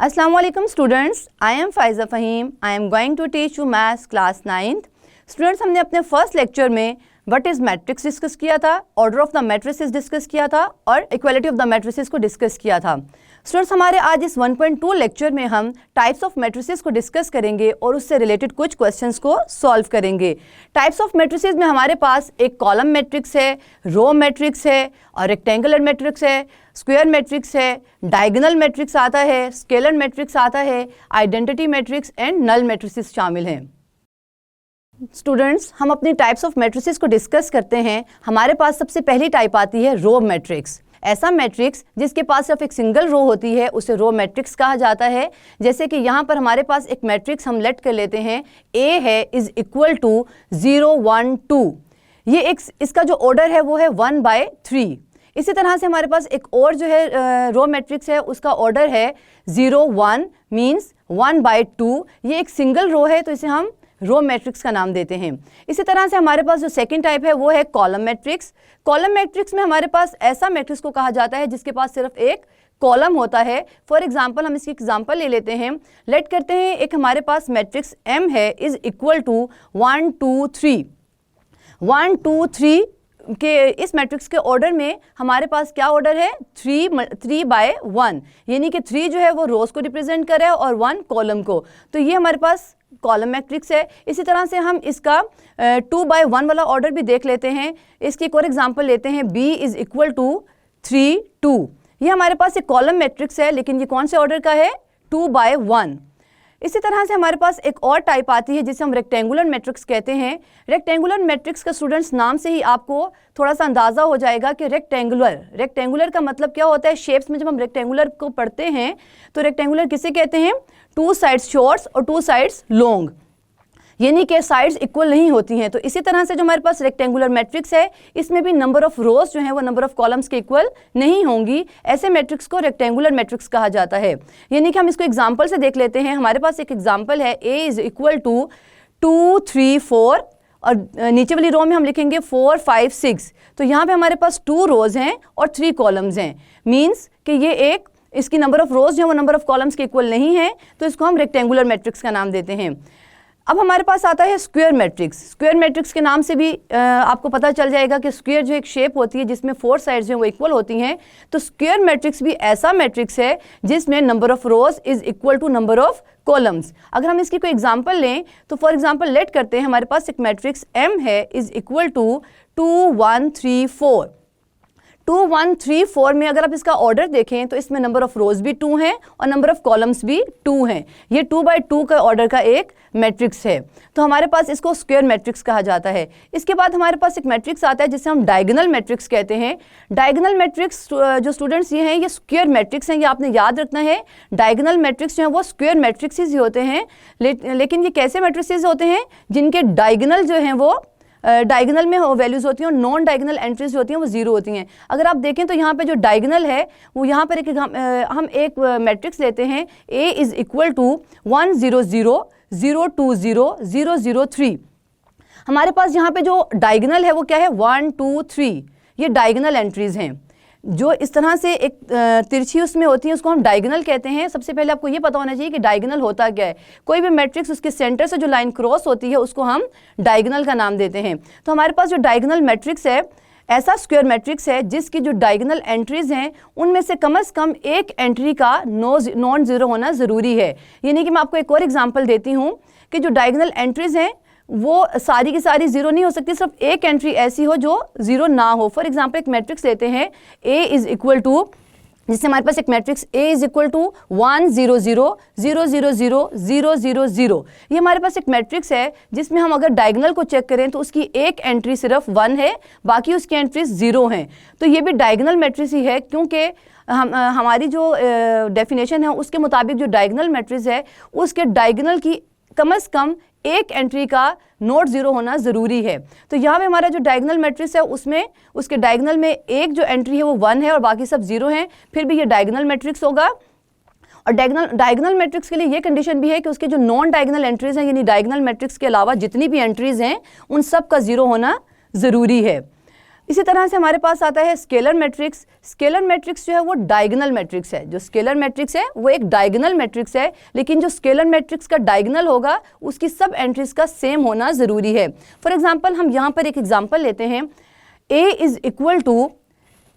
Assalamu alaikum students, I am Faiza Fahim. I am going to teach you maths class 9th. Students, हमने अपने first lecture में what is matrix discuss किया था, order of the matrices discuss किया था और equality of the matrices को discuss किया था. स्टूडेंट्स, हमारे आज इस 1.2 लेक्चर में हम टाइप्स ऑफ मैट्रिसेस को डिस्कस करेंगे और उससे रिलेटेड कुछ क्वेश्चंस को सॉल्व करेंगे. टाइप्स ऑफ मैट्रिसेस में हमारे पास एक कॉलम मैट्रिक्स है, रो मैट्रिक्स है और रेक्टेंगुलर मैट्रिक्स है, स्क्वायर मैट्रिक्स है, डायगोनल मैट्रिक्स आता है, स्केलर मैट्रिक्स आता है, identity matrix and null matrices शामिल हैं. स्टूडेंट्स, हम अपनी टाइप्स ऑफ मैट्रिसेस को डिस्कस करते हैं. हमारे पास सबसे पहली टाइप आती है रो मैट्रिक्स. ऐसा मैट्रिक्स जिसके पास सिर्फ एक सिंगल रो होती है उसे रो मैट्रिक्स कहा जाता है. जैसे कि यहाँ पर हमारे पास एक मैट्रिक्स हम लेट कर लेते हैं, A है इज इक्वल टू 0 1 2. ये एक इसका जो ऑर्डर है वो है 1/3. इसी तरह से हमारे पास एक और जो है रो मैट्रिक्स है, उसका ऑर्डर है 0 1 मीन्स 1/2. ये एक सिंगल रो है तो इसे हम रो मैट्रिक्स का नाम देते हैं. इसी तरह से हमारे पास जो सेकंड टाइप है वो है कॉलम मैट्रिक्स. कॉलम मैट्रिक्स में हमारे पास ऐसा मैट्रिक्स को कहा जाता है जिसके पास सिर्फ एक कॉलम होता है. फॉर एग्जांपल हम इसकी एग्जांपल ले लेते हैं. लेट करते हैं एक हमारे पास मैट्रिक्स M है इज इक्वल टू 1 2 3. 1 2 3 के इस मैट्रिक्स के ऑर्डर में हमारे पास क्या ऑर्डर है, 3/1, यानी कि 3 जो है वो रोज को रिप्रेजेंट करे और 1 कॉलम को. तो ये हमारे पास कॉलम मैट्रिक्स है. इसी तरह से हम इसका 2/1 वाला ऑर्डर भी देख लेते हैं. इसकी एक और एग्जांपल लेते हैं, B इज इक्वल टू 3 2. ये हमारे पास एक कॉलम मैट्रिक्स है लेकिन ये कौन से ऑर्डर का है, 2/1. इसी तरह से हमारे पास एक और टाइप आती है जिसे हम रेक्टेंगुलर मैट्रिक्स कहते हैं. रेक्टेंगुलर मैट्रिक्स का स्टूडेंट्स नाम से ही आपको थोड़ा सा अंदाज़ा हो जाएगा कि रेक्टेंगुलर का मतलब क्या होता है. शेप्स में जब हम रेक्टेंगुलर को पढ़ते हैं तो रेक्टेंगुलर किसे कहते हैं, 2 साइड्स शॉर्ट्स और 2 साइड्स लॉन्ग, यानी कि साइड्स इक्वल नहीं होती हैं. तो इसी तरह से जो हमारे पास रेक्टेंगुलर मैट्रिक्स है इसमें भी नंबर ऑफ रोज जो है वो नंबर ऑफ कॉलम्स के इक्वल नहीं होंगी. ऐसे मैट्रिक्स को रेक्टेंगुलर मैट्रिक्स कहा जाता है. यानी कि हम इसको एग्जांपल से देख लेते हैं. हमारे पास एक एग्जांपल है, A इज इक्वल टू 2 3 4 और नीचे वाली रो में हम लिखेंगे 4 5 6. तो यहाँ पे हमारे पास 2 रोज हैं और 3 कॉलम्स हैं. मीन्स कि ये एक इसकी नंबर ऑफ रोज जो है वो नंबर ऑफ कॉलम्स के इक्वल नहीं है, तो इसको हम रेक्टेंगुलर मैट्रिक्स का नाम देते हैं. अब हमारे पास आता है स्क्वायर मैट्रिक्स. स्क्वायर मैट्रिक्स के नाम से भी आपको पता चल जाएगा कि स्क्वायर जो एक शेप होती है जिसमें 4 साइड्स जो हैं वो इक्वल होती हैं. तो स्क्वायर मैट्रिक्स भी ऐसा मैट्रिक्स है जिसमें number of rows is equal to number of columns. अगर हम इसकी कोई एग्जांपल लें तो फॉर एग्जांपल लेट करते हैं, हमारे पास एक मैट्रिक्स M है इज इक्वल टू 2 1 3 4. 2 1 3 4 में अगर आप इसका ऑर्डर देखें तो इसमें नंबर ऑफ रोज भी 2 हैं और नंबर ऑफ कॉलम्स भी 2 हैं. ये 2/2 का ऑर्डर का एक मैट्रिक्स है. तो हमारे पास इसको स्क्वायर मैट्रिक्स कहा जाता है. इसके बाद हमारे पास एक मैट्रिक्स आता है जिसे हम डायगोनल मैट्रिक्स कहते हैं. डायगोनल मैट्रिक्स जो स्टूडेंट्स ये हैं ये स्क्वायर मैट्रिक्स हैं, ये आपने याद रखना है. डायगोनल मैट्रिक्स जो हैं वो स्क्वायर मैट्रिक्स ही होते हैं, लेकिन ये कैसे मैट्रिक्स होते हैं जिनके डायगोनल जो हैं वो डायगोनल में वैल्यूज़ होती हैं और नॉन डायगोनल एंट्रीज होती हैं वो 0 होती हैं. अगर आप देखें तो यहाँ पे जो डायगोनल है वो यहाँ पर हम एक मैट्रिक्स लेते हैं, A इज इक्वल टू 1 0 0 0 2 0 0 0 3. हमारे पास यहाँ पे जो डायगोनल है वो क्या है, 1 2 3. ये डायगोनल एंट्रीज हैं जो इस तरह से एक तिरछी उसमें होती है, उसको हम डायगोनल कहते हैं. सबसे पहले आपको ये पता होना चाहिए कि डायगोनल होता क्या है. कोई भी मैट्रिक्स उसके सेंटर से जो लाइन क्रॉस होती है उसको हम डायगोनल का नाम देते हैं. तो हमारे पास जो डायगोनल मैट्रिक्स है ऐसा स्क्वायर मैट्रिक्स है जिसकी जो डायगोनल एंट्रीज हैं उनमें से कम एक एंट्री का नॉन जीरो होना ज़रूरी है. यानी कि मैं आपको एक और एग्जाम्पल देती हूँ कि जो डायगोनल एंट्रीज हैं वो सारी की सारी 0 नहीं हो सकती, सिर्फ एक एंट्री ऐसी हो जो 0 ना हो. फॉर एग्जांपल एक मैट्रिक्स लेते हैं, A इज इक्वल टू, जिससे हमारे पास एक matrix A is equal to 1 0 0 0 0 0 0 0 0. ये हमारे पास एक मैट्रिक्स है जिसमें हम अगर डायगोनल को चेक करें तो उसकी एक एंट्री सिर्फ 1 है, बाकी उसकी एंट्रीज 0 हैं. तो ये भी डायगोनल मैट्रिक्स ही है क्योंकि हमारी जो डेफिनेशन है उसके मुताबिक जो डायगोनल मैट्रिक्स है उसके डायगोनल की कम एक एंट्री का नॉट 0 होना ज़रूरी है. तो यहाँ पे हमारा जो डायगोनल मैट्रिक्स है उसमें उसके डायगोनल में एक जो एंट्री है वो 1 है और बाकी सब 0 हैं, फिर भी ये डायगोनल मैट्रिक्स होगा. और डायगोनल मैट्रिक्स के लिए ये कंडीशन भी है कि उसके जो नॉन डायगोनल एंट्रीज हैं, यानी डायगोनल मैट्रिक्स के अलावा जितनी भी एंट्रीज हैं उन सब का 0 होना ज़रूरी है. इसी तरह से हमारे पास आता है स्केलर मैट्रिक्स। स्केलर मैट्रिक्स जो है वो डायगोनल मैट्रिक्स है। जो स्केलर मैट्रिक्स है वो एक डायगोनल मैट्रिक्स है, लेकिन जो स्केलर मैट्रिक्स का डायगोनल होगा उसकी सब एंट्रीज का सेम होना ज़रूरी है। फॉर एग्जांपल हम यहाँ पर एक एग्जांपल लेते हैं, a is equal to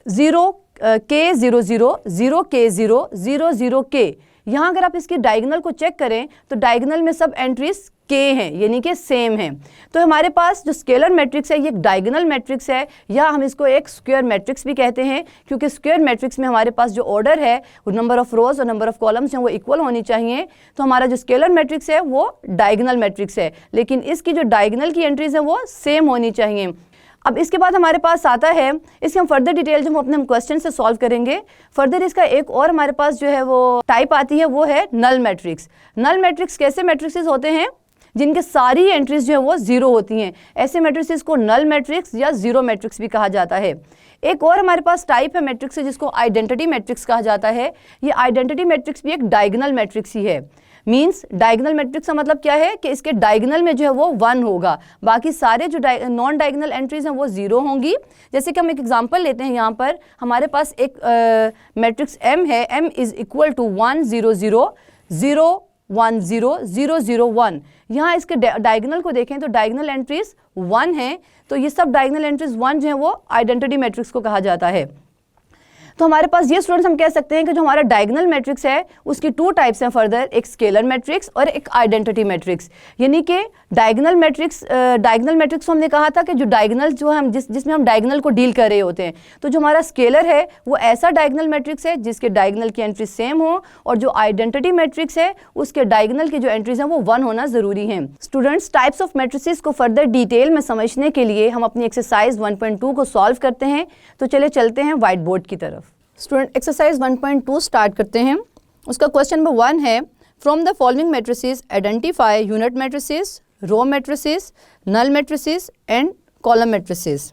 0 k 0 0 0 k 0 0 0 k। यहाँ अगर आप इसकी डायगोनल को चेक करें तो डायगोनल में सब एंट्रीज k हैं, यानी कि सेम है। तो हमारे पास जो स्केलर मैट्रिक्स है ये एक डायगोनल मैट्रिक्स है, या हम इसको एक स्क्वायर मैट्रिक्स भी कहते हैं, क्योंकि स्क्वायर मैट्रिक्स में हमारे पास जो ऑर्डर है वो नंबर ऑफ रोज और नंबर ऑफ कॉलम्स हैं वो इक्वल होनी चाहिए। तो हमारा जो स्केलर मैट्रिक्स है वो डायगोनल मैट्रिक्स है, लेकिन इसकी जो डायगोनल की एंट्रीज हैं वो सेम होनी चाहिए। अब इसके बाद हमारे पास आता है, इसके हम फर्दर डिटेल जो हम अपने क्वेश्चन से सॉल्व करेंगे। फर्दर इसका एक और हमारे पास जो है वो टाइप आती है, वो है नल मैट्रिक्स। नल मैट्रिक्स कैसे मैट्रिक्स होते हैं जिनके सारी एंट्रीज जो है वो जीरो होती हैं, ऐसे मैट्रिक्स को नल मैट्रिक्स या जीरो मैट्रिक्स भी कहा जाता है। एक और हमारे पास टाइप है मैट्रिक्स जिसको आइडेंटिटी मैट्रिक्स कहा जाता है। ये आइडेंटिटी मैट्रिक्स भी एक डायगोनल मैट्रिक्स ही है। मींस डायगोनल मैट्रिक्स का मतलब क्या है कि इसके डायगोनल में जो है वो 1 होगा, बाकी सारे जो नॉन डायगोनल एंट्रीज हैं वो 0 होंगी। जैसे कि हम एक एग्जांपल लेते हैं, यहाँ पर हमारे पास एक मैट्रिक्स m है, m इज़ इक्वल टू 1 0 0 0 1 0 0 0 1। यहाँ इसके डायगोनल को देखें तो डायगोनल एंट्रीज 1 हैं, तो ये सब डायगोनल एंट्रीज 1 जो है वो आइडेंटिटी मैट्रिक्स को कहा जाता है। तो हमारे पास ये स्टूडेंट्स हम कह सकते हैं कि जो हमारा डायगोनल मैट्रिक्स है उसकी 2 टाइप्स हैं फर्दर, एक स्केलर मैट्रिक्स और एक आइडेंटिटी मैट्रिक्स। यानी कि डायगोनल मैट्रिक्स हमने कहा था कि जो डायगोनल जो हम जिसमें हम डायगोनल को डील कर रहे होते हैं। तो जो हमारा स्केलर है वो ऐसा डायगोनल मैट्रिक्स है जिसके डायगोनल की एंट्री सेम हो, और जो आइडेंटिटी मैट्रिक्स है उसके डायगोनल की जो एंट्रीज हैं वो 1 होना ज़रूरी है। स्टूडेंट्स, टाइप्स ऑफ मैट्रिसेस को फर्दर डिटेल में समझने के लिए हम अपनी एक्सरसाइज 1.2 को सॉल्व करते हैं। तो चले चलते हैं व्हाइट बोर्ड की तरफ। स्टूडेंट, एक्सरसाइज 1.2 स्टार्ट करते हैं। उसका क्वेश्चन नंबर 1 है, from the following matrices identify unit matrices, row matrices, null matrices and column matrices.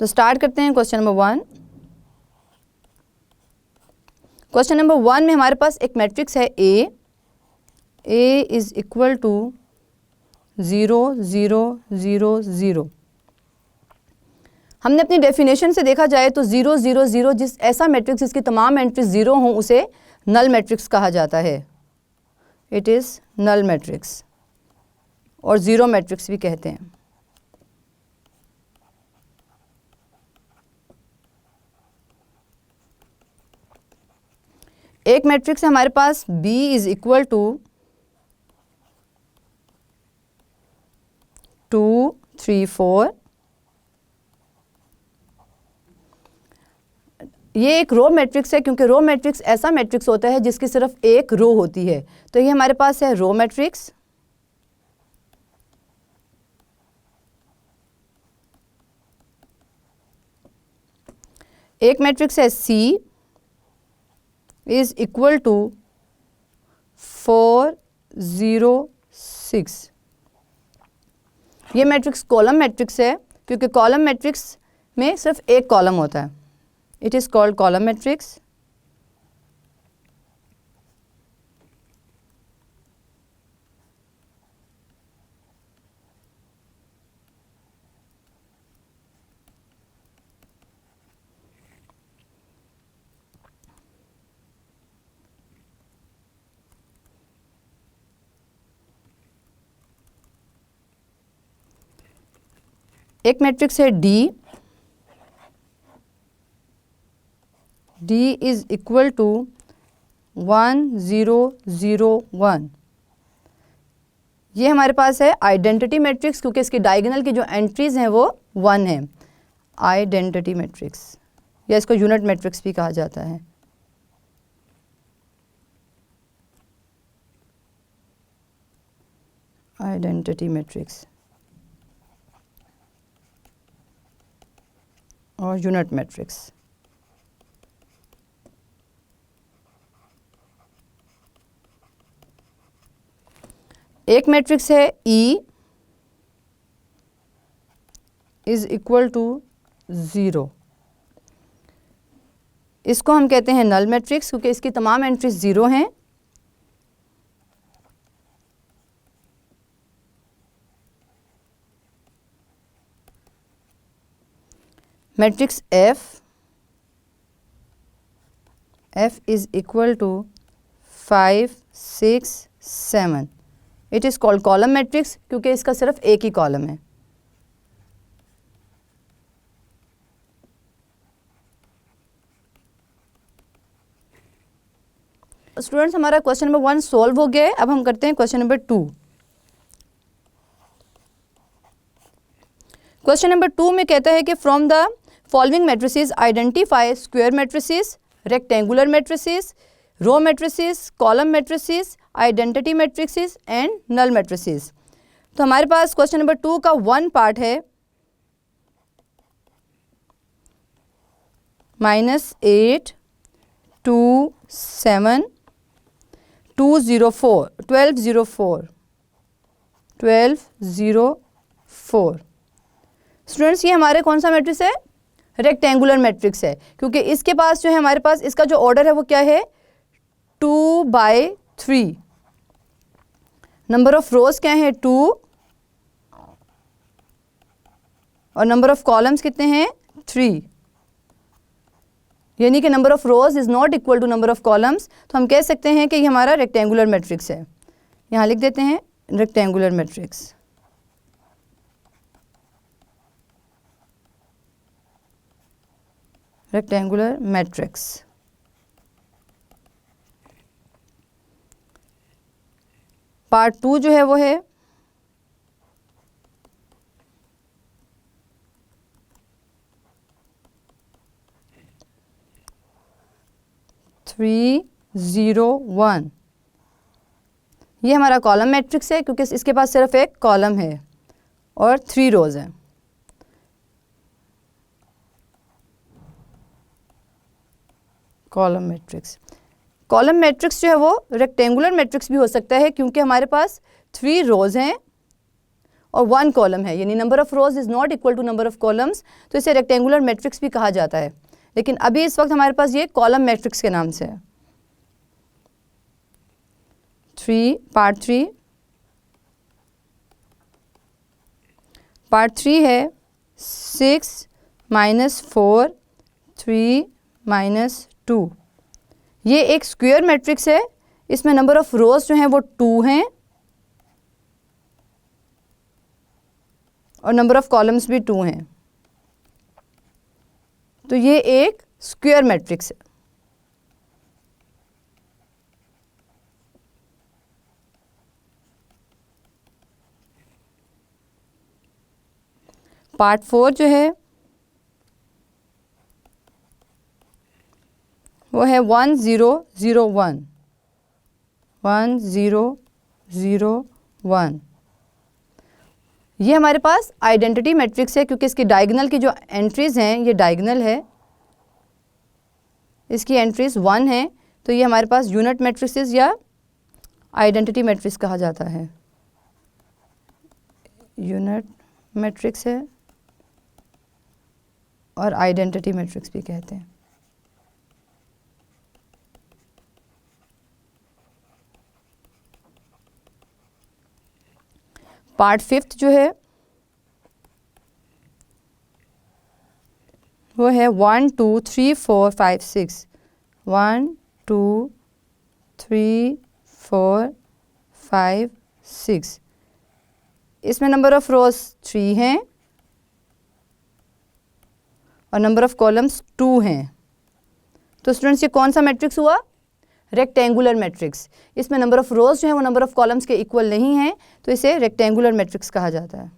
तो स्टार्ट करते हैं क्वेश्चन नंबर 1। क्वेश्चन नंबर 1 में हमारे पास एक मैट्रिक्स है A इज़ इक्वल टू 0 0 0 0। हमने अपनी डेफिनेशन से देखा जाए तो 0 0 0 ऐसा मैट्रिक्स जिसकी तमाम एंट्रीज 0 हों उसे नल मैट्रिक्स कहा जाता है। इट इज़ नल मैट्रिक्स, और ज़ीरो मैट्रिक्स भी कहते हैं। एक मैट्रिक्स है हमारे पास B इज़ इक्वल टू 2 3 4। ये एक रो मैट्रिक्स है, क्योंकि रो मैट्रिक्स ऐसा मैट्रिक्स होता है जिसकी सिर्फ एक रो होती है। तो ये हमारे पास है रो मैट्रिक्स। एक मैट्रिक्स है C इज़ इक्वल टू 4 0 6। ये मैट्रिक्स कॉलम मैट्रिक्स है, क्योंकि कॉलम मैट्रिक्स में सिर्फ एक कॉलम होता है। It is called column matrix. एक मैट्रिक्स है D इज़ इक्वल टू 1 0 0 1। ये हमारे पास है आइडेंटिटी मैट्रिक्स, क्योंकि इसकी डायगोनल की जो एंट्रीज हैं वो 1 है। आइडेंटिटी मैट्रिक्स, या इसको यूनिट मैट्रिक्स भी कहा जाता है। आइडेंटिटी मैट्रिक्स और यूनिट मैट्रिक्स। एक मैट्रिक्स है E इज़ इक्वल टू 0। इसको हम कहते हैं नल मैट्रिक्स, क्योंकि इसकी तमाम एंट्रीज 0 हैं। Matrix F is equal to 5, 6, 7. It is called column matrix क्योंकि इसका सिर्फ एक ही कॉलम है। स्टूडेंट्स, हमारा क्वेश्चन नंबर 1 सॉल्व हो गया है। अब हम करते हैं क्वेश्चन नंबर 2। क्वेश्चन नंबर 2 में कहता है कि from the following matrices identify square matrices, rectangular matrices, row matrices, column matrices, identity matrices and null matrices. तो हमारे पास क्वेश्चन नंबर 2 का 1 पार्ट है -8, 2, 7, 204, 1204, 1204। स्टूडेंट्स, ये हमारे कौन सा मैट्रिक्स है? रेक्टेंगुलर मैट्रिक्स है, क्योंकि इसके पास जो है हमारे पास इसका जो ऑर्डर है वो क्या है? 2/3। नंबर ऑफ रोज क्या है? 2 और नंबर ऑफ कॉलम्स कितने हैं? 3। यानी कि number of rows is not equal to number of columns. तो हम कह सकते हैं कि ये हमारा रेक्टेंगुलर मैट्रिक्स है। यहाँ लिख देते हैं rectangular matrix. Rectangular matrix. Part 2 जो है वो है थ्री, 0, 1। ये हमारा कॉलम मैट्रिक्स है क्योंकि इसके पास सिर्फ एक कॉलम है और 3 रोज हैं। Column matrix. कॉलम मैट्रिक्स जो है वो रेक्टेंगुलर मैट्रिक्स भी हो सकता है क्योंकि हमारे पास 3 रोज हैं और 1 कॉलम है, यानी number of rows is not equal to number of columns, तो इसे रेक्टेंगुलर मैट्रिक्स भी कहा जाता है। लेकिन अभी इस वक्त हमारे पास ये कॉलम मैट्रिक्स के नाम से है। पार्ट 3 है 6 - 4, 3 - 2। ये एक स्क्वायर मैट्रिक्स है। इसमें नंबर ऑफ रोज जो हैं वो 2 हैं और नंबर ऑफ कॉलम्स भी 2 हैं। तो ये एक स्क्वायर मैट्रिक्स है। पार्ट 4 जो है वो है 1 0 0 1, 1 0 0 1। ये हमारे पास आइडेंटिटी मैट्रिक्स है क्योंकि इसकी डायगोनल की जो एंट्रीज हैं ये डायगोनल है, इसकी एंट्रीज 1 है, तो ये हमारे पास यूनिट मैट्रिक्स या आइडेंटिटी मैट्रिक्स कहा जाता है। यूनिट मैट्रिक्स है और आइडेंटिटी मैट्रिक्स भी कहते हैं। पार्ट 5 जो है वो है 1 2 3 4 5 6, 1 2 3 4 5 6। इसमें नंबर ऑफ रोज 3 हैं और नंबर ऑफ कॉलम्स 2 हैं। तो स्टूडेंट्स, ये कौन सा मैट्रिक्स हुआ? Rectangular matrix. इसमें नंबर ऑफ रोज जो है वो नंबर ऑफ कॉलम्स के इक्वल नहीं है, तो इसे रेक्टेंगुलर मैट्रिक्स कहा जाता है।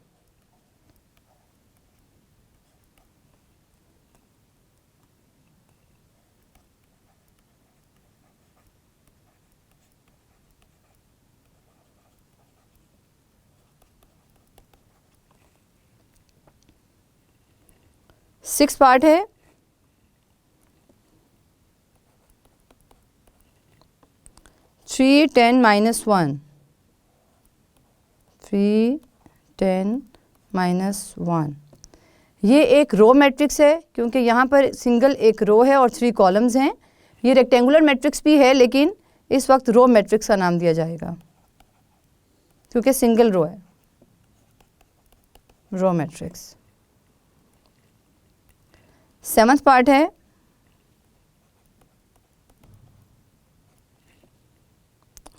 सिक्स पार्ट है 3 10 - 1, 3 10 - 1। ये एक रो मैट्रिक्स है क्योंकि यहाँ पर सिंगल एक रो है और 3 कॉलम्स हैं। ये रेक्टेंगुलर मैट्रिक्स भी है लेकिन इस वक्त रो मैट्रिक्स का नाम दिया जाएगा क्योंकि सिंगल रो है, रो मैट्रिक्स। 7th पार्ट है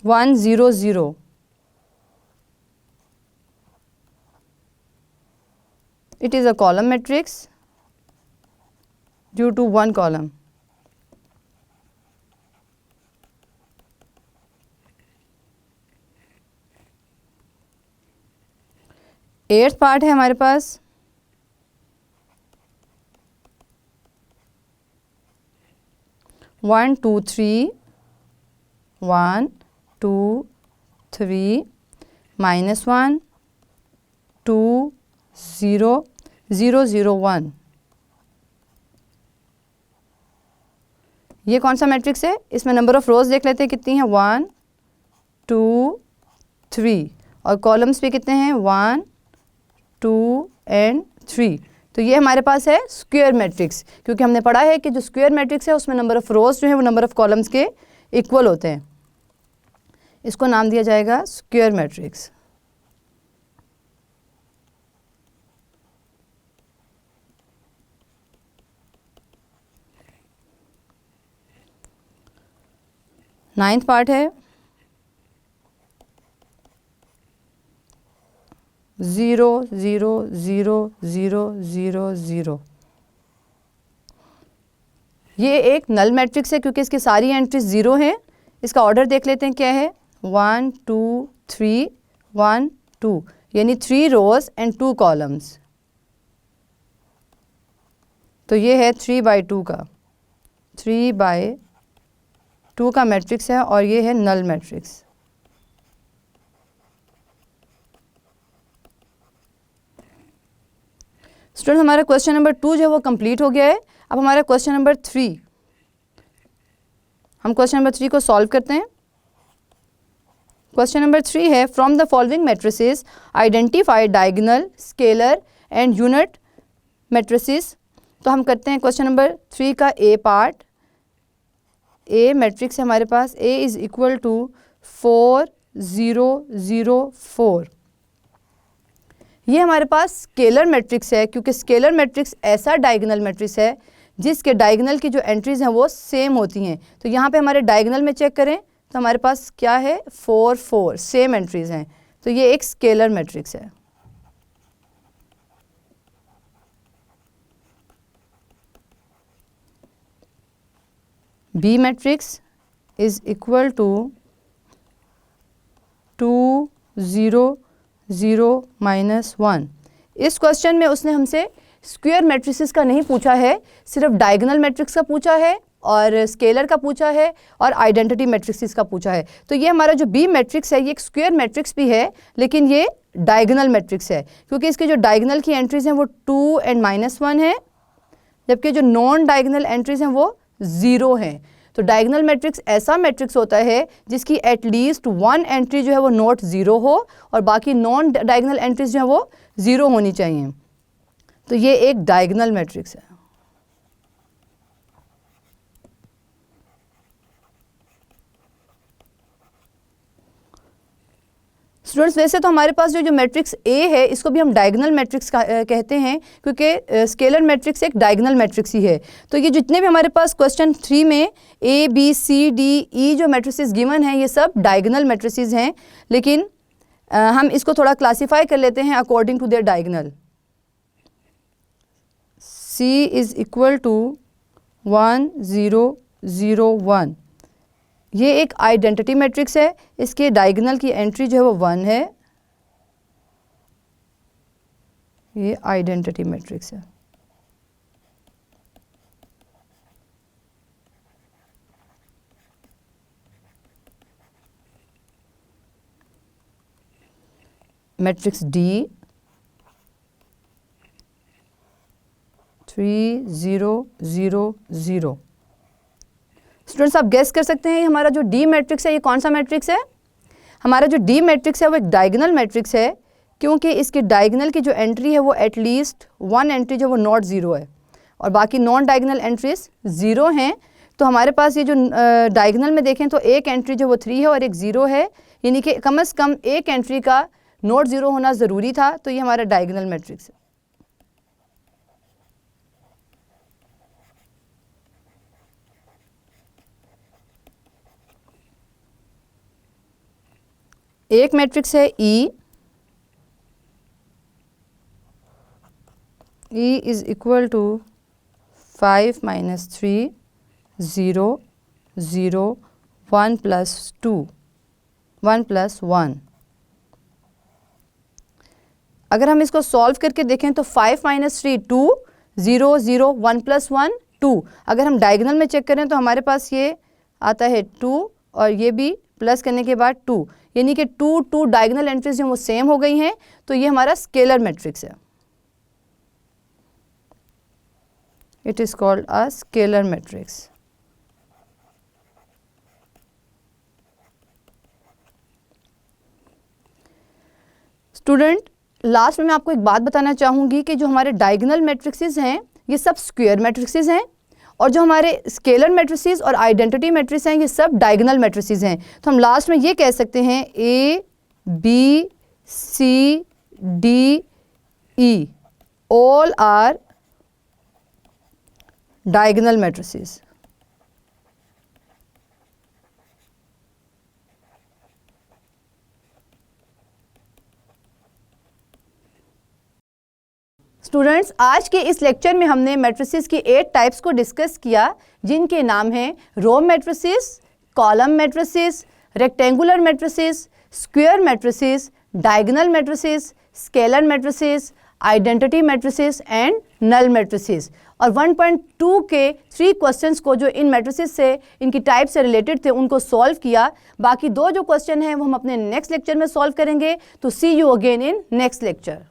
1 0 0, it is a column matrix due to one column. 8th part है हमारे पास 1 2 3 1 2 3 -1 2 0 0 0 1। ये कौन सा मैट्रिक्स है? इसमें नंबर ऑफ रोज देख लेते हैं कितनी है, 1 2 3, और कॉलम्स भी कितने हैं, 1 2 एंड 3। तो ये हमारे पास है स्क्वायर मैट्रिक्स, क्योंकि हमने पढ़ा है कि जो स्क्वायर मैट्रिक्स है उसमें नंबर ऑफ रोज जो है वो नंबर ऑफ कॉलम्स के इक्वल होते हैं। इसको नाम दिया जाएगा स्क्वायर मैट्रिक्स। नाइन्थ पार्ट है 0 0 0 0 0 0। ये एक नल मैट्रिक्स है क्योंकि इसकी सारी एंट्रीज 0 हैं। इसका ऑर्डर देख लेते हैं क्या है, 1 2 3 1 2, यानी 3 रोज एंड 2 कॉलम्स। तो ये है 3/2 का, 3/2 का मैट्रिक्स है और ये है नल मैट्रिक्स। स्टूडेंट हमारा क्वेश्चन नंबर 2 जो है वो कंप्लीट हो गया है। अब हमारा क्वेश्चन नंबर 3, हम क्वेश्चन नंबर 3 को सॉल्व करते हैं। क्वेश्चन नंबर 3 है, from the following matrices identify diagonal, scalar and unit matrices. तो हम करते हैं क्वेश्चन नंबर 3 का ए पार्ट। ए मैट्रिक्स है हमारे पास, ए इज इक्वल टू 4 0 0 4। ये हमारे पास स्केलर मैट्रिक्स है क्योंकि स्केलर मैट्रिक्स ऐसा डायगोनल मैट्रिक्स है जिसके डायगोनल की जो एंट्रीज हैं वो सेम होती हैं। तो यहाँ पे हमारे डायगोनल में चेक करें तो हमारे पास क्या है, 4 4 सेम एंट्रीज हैं। तो ये एक स्केलर मैट्रिक्स है। B matrix is equal to 2 0 0 -1। इस क्वेश्चन में उसने हमसे स्क्वायर मैट्रिसेस का नहीं पूछा है, सिर्फ डायगोनल मैट्रिक्स का पूछा है और स्केलर का पूछा है और आइडेंटिटी मैट्रिक्स का पूछा है। तो ये हमारा जो बी मैट्रिक्स है ये एक स्क्वायर मैट्रिक्स भी है लेकिन ये डायगोनल मैट्रिक्स है क्योंकि इसके जो डायगोनल की एंट्रीज हैं वो 2 एंड -1 है, जबकि जो नॉन डायगोनल एंट्रीज हैं वो 0 हैं। तो डायगोनल मैट्रिक्स ऐसा मैट्रिक्स होता है जिसकी एटलीस्ट 1 एंट्री जो है वो नॉट 0 हो और बाकी नॉन डायगोनल एंट्रीज जो है वो 0 होनी चाहिए। तो ये एक डायगोनल मैट्रिक्स है। स्टूडेंट्स वैसे तो हमारे पास जो मैट्रिक्स ए है इसको भी हम डायगोनल मैट्रिक्स कहते हैं क्योंकि स्केलर मैट्रिक्स एक डायगोनल मैट्रिक्स ही है। तो ये जितने भी हमारे पास क्वेश्चन 3 में A B C D E जो मैट्रिसेस गिवन हैं ये सब डायगोनल मैट्रिसेस हैं, लेकिन हम इसको थोड़ा क्लासीफाई कर लेते हैं according to their diagonal. C is equal to 1 0 0 1। ये एक आइडेंटिटी मैट्रिक्स है, इसके डायगोनल की एंट्री जो है वो 1 है। ये आइडेंटिटी मैट्रिक्स है। Matrix D 3 0 0 0। स्टूडेंट्स आप गेस कर सकते हैं हमारा जो डी मैट्रिक्स है ये कौन सा मैट्रिक्स है? हमारा जो डी मैट्रिक्स है वो एक डायगोनल मैट्रिक्स है क्योंकि इसकी डायगोनल की जो एंट्री है वो एटलीस्ट 1 एंट्री जो वो नॉट 0 है और बाकी नॉन डायगोनल एंट्रीज 0 हैं। तो हमारे पास ये जो डायगोनल में देखें तो एक एंट्री जो वो 3 है और एक 0 है, यानी कि कम से कम एक एंट्री का नॉट 0 होना ज़रूरी था। तो ये हमारा डायगोनल मैट्रिक्स है। एक मैट्रिक्स है E is equal to 5 minus 3 0 0 1 plus 2 1 plus 1। अगर हम इसको सॉल्व करके देखें तो 5 माइनस 3 2 0 0 1 प्लस 1 2। अगर हम डायगोनल में चेक करें तो हमारे पास ये आता है 2 और ये भी प्लस करने के बाद 2, यानी कि 2 2 डायगोनल एंट्रीज जो वो सेम हो गई हैं, तो ये हमारा स्केलर मैट्रिक्स है। It is called a scalar matrix. Student, last में मैं आपको एक बात बताना चाहूँगी कि जो हमारे डायगोनल मैट्रिक्सेस हैं ये सब स्क्वायर मैट्रिक्सेस हैं, और जो हमारे स्केलर मैट्रिसेस और आइडेंटिटी मैट्रिक्स हैं ये सब डायगोनल मैट्रिसेस हैं। तो हम लास्ट में ये कह सकते हैं A B C D E all are diagonal matrices. Students, आज के इस लेक्चर में हमने मैट्रिसेस की 8 टाइप्स को डिस्कस किया, जिनके नाम हैं row matrices, column matrices, rectangular matrices, square matrices, diagonal matrices, scalar matrices, identity matrices and null matrices. और 1.2 के 3 क्वेश्चंस को जो इन मैट्रिसेस से, इनकी टाइप से रिलेटेड थे, उनको सॉल्व किया। बाकी 2 जो क्वेश्चन हैं वो हम अपने नेक्स्ट लेक्चर में सॉल्व करेंगे। तो see you again in next lecture.